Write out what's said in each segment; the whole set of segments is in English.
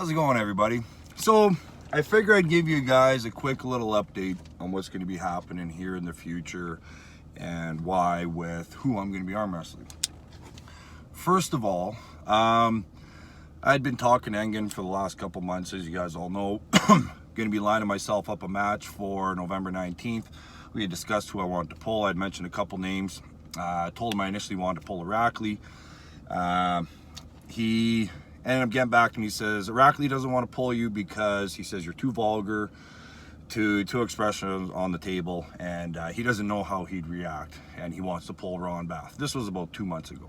How's it going, everybody? So I figure I'd give you guys a quick little update on what's going to be happening here in the future and why with who I'm going to be arm wrestling. First of all, I'd been talking to Engen for the last couple months, as you guys all know. Going to be lining myself up a match for November 19th. We had discussed who I wanted to pull. I'd mentioned a couple names. I told him I initially wanted to pull Irakli. He ended up getting back to me. He says Irakli doesn't want to pull you because he says you're too vulgar to expressions on the table, and he doesn't know how he'd react, and he wants to pull Ron Bath. This was about 2 months ago.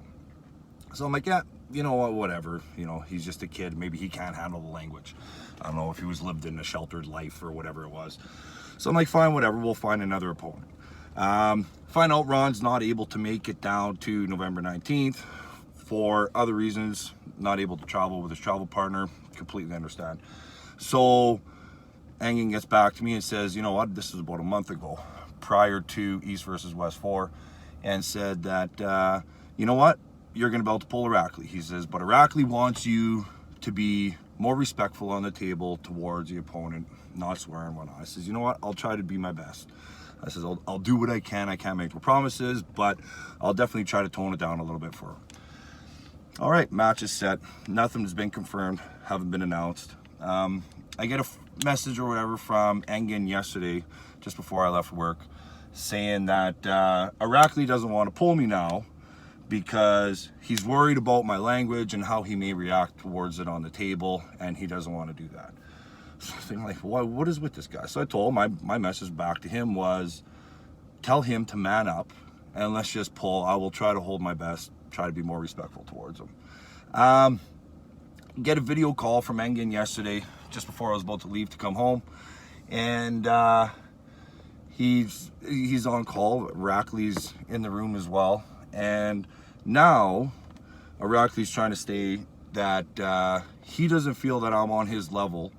So I'm like, yeah, you know what, whatever. You know, he's just a kid. Maybe he can't handle the language. I don't know if he was lived in a sheltered life or whatever it was. So I'm like, fine, whatever. We'll find another opponent. Find out Ron's not able to make it down to November 19th for other reasons. Not able to travel with his travel partner. Completely understand. So Engen gets back to me and says, you know what, this is about a month ago, prior to East versus West 4, and said that, you know what, you're going to be able to pull Irakli. He says, but Irakli wants you to be more respectful on the table towards the opponent, not swearing and whatnot. I says, you know what, I'll try to be my best. I says, I'll do what I can. I can't make no promises, but I'll definitely try to tone it down a little bit for her. All right, match is set. Nothing's been confirmed, haven't been announced. I get a message or whatever from Engen yesterday, just before I left work, saying that Irakli doesn't want to pull me now because he's worried about my language and how he may react towards it on the table, and he doesn't want to do that. So I'm like, what is with this guy? So I told him, my message back to him was, tell him to man up, and let's just pull. I will try to hold my best, try to be more respectful towards him. Get a video call from Engen yesterday, just before I was about to leave to come home, and he's on call. Irakli's in the room as well, and now Irakli's trying to say that he doesn't feel that I'm on his level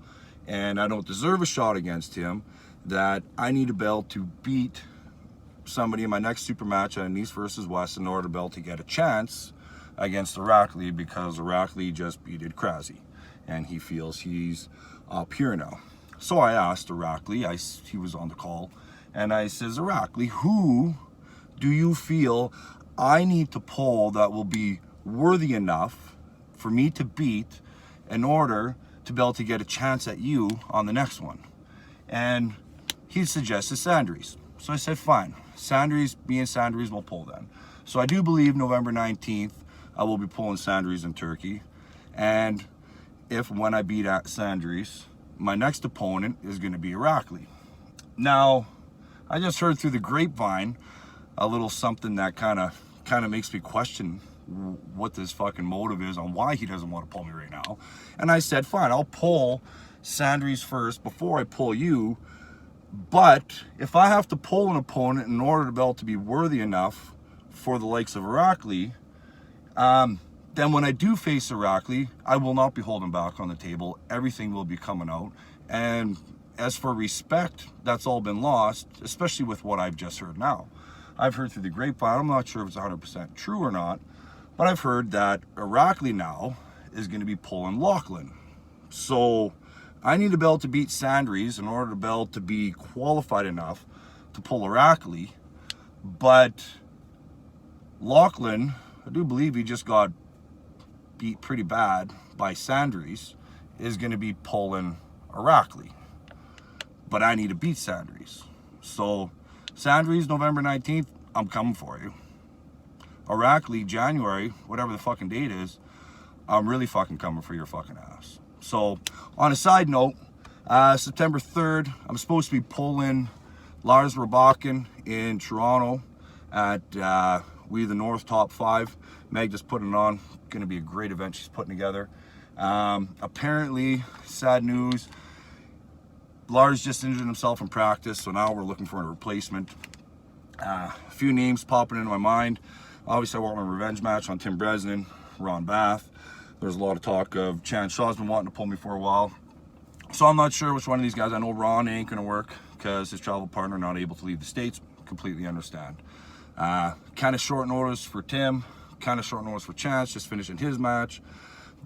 and I don't deserve a shot against him, that I need a belt to beat somebody in my next super match at East versus West in order to get a chance against Irakli, because Irakli just beat Krasi and he feels he's up here now. So I asked Irakli, he was on the call, and I says, Irakli, who do you feel I need to pull that will be worthy enough for me to beat in order to be able to get a chance at you on the next one? And he suggested Sandries. So I said, fine, Sandries, me and Sandries will pull then. So I do believe November 19th, I will be pulling Sandries in Turkey. And when I beat at Sandries, my next opponent is going to be Irakli. Now, I just heard through the grapevine a little something that kind of makes me question what this fucking motive is on why he doesn't want to pull me right now. And I said, fine, I'll pull Sandries first before I pull you. But if I have to pull an opponent in order to be able to be worthy enough for the likes of Irakli, then when I do face Irakli, I will not be holding back on the table. Everything will be coming out. And as for respect, that's all been lost, especially with what I've just heard now. I've heard through the grapevine, I'm not sure if it's 100% true or not, but I've heard that Irakli now is going to be pulling Lachlan. So I need to be able to beat Sandries in order to be able to be qualified enough to pull Irakli. But Lachlan, I do believe he just got beat pretty bad by Sandries, is going to be pulling Irakli. But I need to beat Sandries. So Sandries, November 19th, I'm coming for you. Irakli, January, whatever the fucking date is, I'm really fucking coming for your fucking ass. So, on a side note, September 3rd, I'm supposed to be pulling Lars Rabakin in Toronto at We the North Top 5. Meg just putting it on. Going to be a great event she's putting together. Apparently, sad news, Lars just injured himself in practice, so now we're looking for a replacement. A few names popping into my mind. Obviously, I want my revenge match on Tim Bresnan, Ron Bath. There's a lot of talk of Chan Shaw's been wanting to pull me for a while. So I'm not sure which one of these guys. I know Ron ain't going to work because his travel partner not able to leave the States. Completely understand. Kind of short notice for Tim. Kind of short notice for Chance, just finishing his match.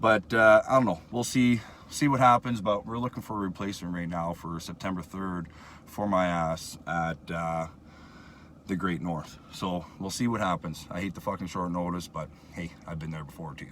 But I don't know. We'll see see what happens, but we're looking for a replacement right now for September 3rd for my ass at the Great North. So we'll see what happens. I hate the fucking short notice, but hey, I've been there before too.